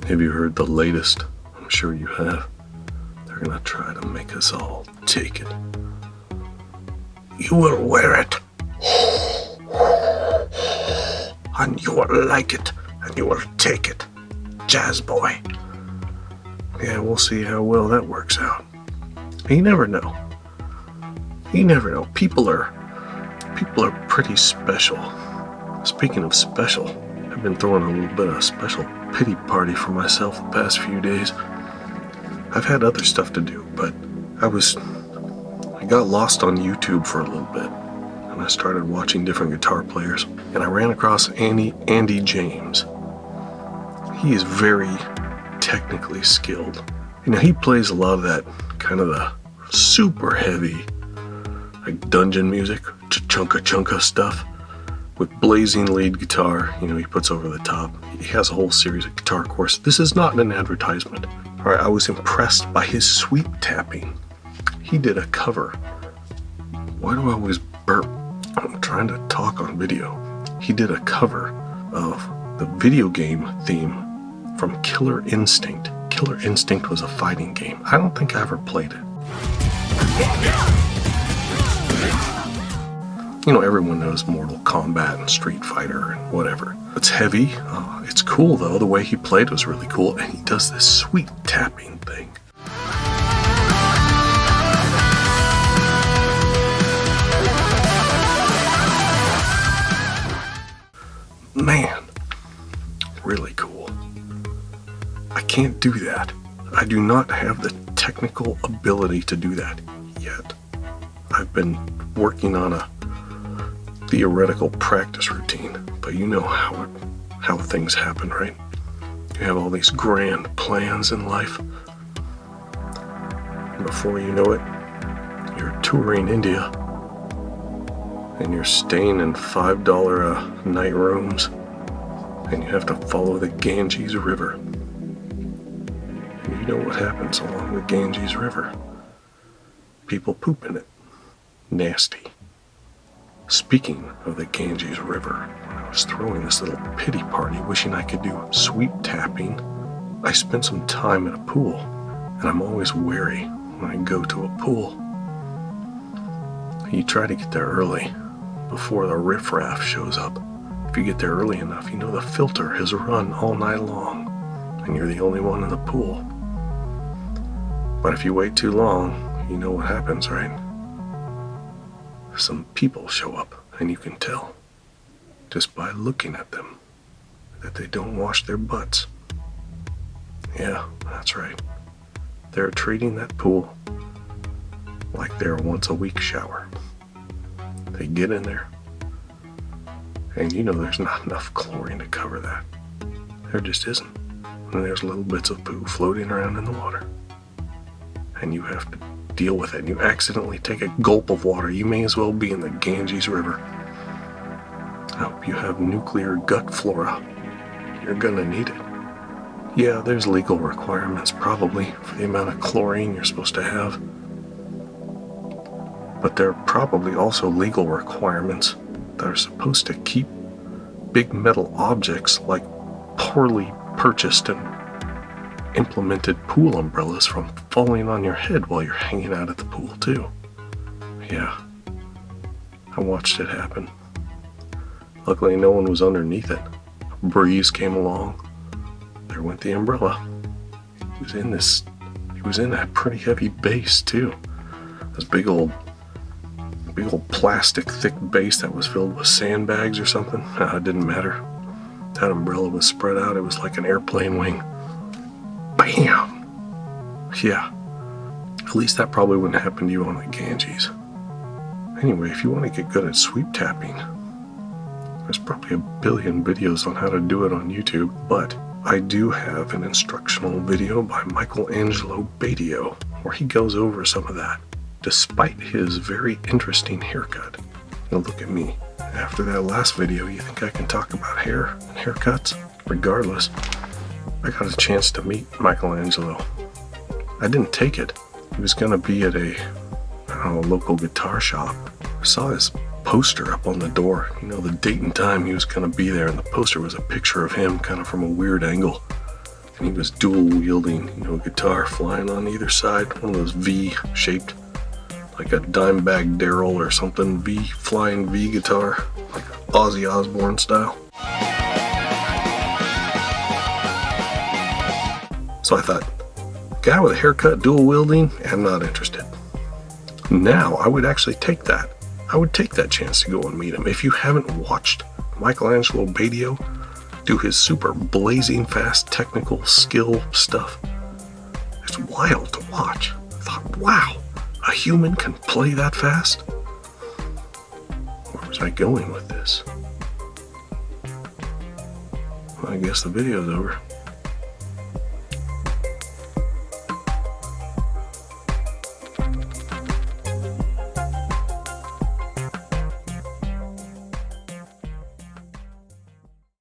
Have you heard the latest? I'm sure you have. They're gonna try to make us all take it. You will wear it. And you will like it. And you will take it. Jazz boy. Yeah, we'll see how well that works out. You never know. You never know. People are pretty special. Speaking of special, I've been throwing a little bit of a special pity party for myself the past few days. I've had other stuff to do, but I got lost on YouTube for a little bit, and I started watching different guitar players, and I ran across Andy James. He is very technically skilled. You know, he plays a lot of that kind of the super heavy, like dungeon music, chunka stuff with blazing lead guitar. You know, he puts over the top. He has a whole series of guitar courses. This is not an advertisement. All right, I was impressed by his sweep tapping. He did a cover. Why do I always burp? I'm trying to talk on video. He did a cover of the video game theme from Killer Instinct. Killer Instinct was a fighting game. I don't think I ever played it. You know, everyone knows Mortal Kombat and Street Fighter and whatever. It's heavy. It's cool, though. The way he played was really cool. And he does this sweet tapping thing. Man, really cool. I can't do that. I do not have the technical ability to do that yet. I've been working on a theoretical practice routine, but you know how things happen, right? You have all these grand plans in life, and before you know it, you're touring India, and you're staying in $5 a night rooms, and you have to follow the Ganges River. And you know what happens along the Ganges River. People poop in it. Nasty. Speaking of the Ganges River, when I was throwing this little pity party wishing I could do sweep tapping, I spent some time at a pool, and I'm always wary when I go to a pool. You try to get there early, before the riffraff shows up. If you get there early enough, you know the filter has run all night long, and you're the only one in the pool. But if you wait too long, you know what happens, right? Some people show up, and you can tell, just by looking at them, that they don't wash their butts. Yeah, that's right. They're treating that pool like their once-a-week shower. They get in there, and you know there's not enough chlorine to cover that. There just isn't. And there's little bits of poo floating around in the water. And you have to deal with it. And you accidentally take a gulp of water. You may as well be in the Ganges River. I hope you have nuclear gut flora. You're gonna need it. Yeah, there's legal requirements probably for the amount of chlorine you're supposed to have. But there are probably also legal requirements that are supposed to keep big metal objects like poorly purchased and implemented pool umbrellas from falling on your head while you're hanging out at the pool too. Yeah, I watched it happen. Luckily no one was underneath it. A breeze came along. There went the umbrella. He was in that pretty heavy base too. This big old plastic thick base that was filled with sandbags or something. It didn't matter. That umbrella was spread out. It was like an airplane wing. Bam! Yeah. At least that probably wouldn't happen to you on the Ganges. Anyway, if you want to get good at sweep tapping, there's probably a billion videos on how to do it on YouTube, but I do have an instructional video by Michelangelo Badio where he goes over some of that. Despite his very interesting haircut. Now look at me. After that last video, you think I can talk about hair and haircuts? Regardless, I got a chance to meet Michelangelo. I didn't take it. He was gonna be at a local guitar shop. I saw his poster up on the door. You know, the date and time he was gonna be there, and the poster was a picture of him kind of from a weird angle. And he was dual wielding, guitar flying on either side, one of those V-shaped, like a Dimebag Daryl or something, flying V guitar, like Ozzy Osbourne style. So I thought, guy with a haircut, dual wielding, I'm not interested. Now I would actually take that. I would take that chance to go and meet him. If you haven't watched Michelangelo Badio do his super blazing fast technical skill stuff, it's wild to watch. I thought, wow, a human can play that fast? Where was I going with this? Well, I guess the video's over.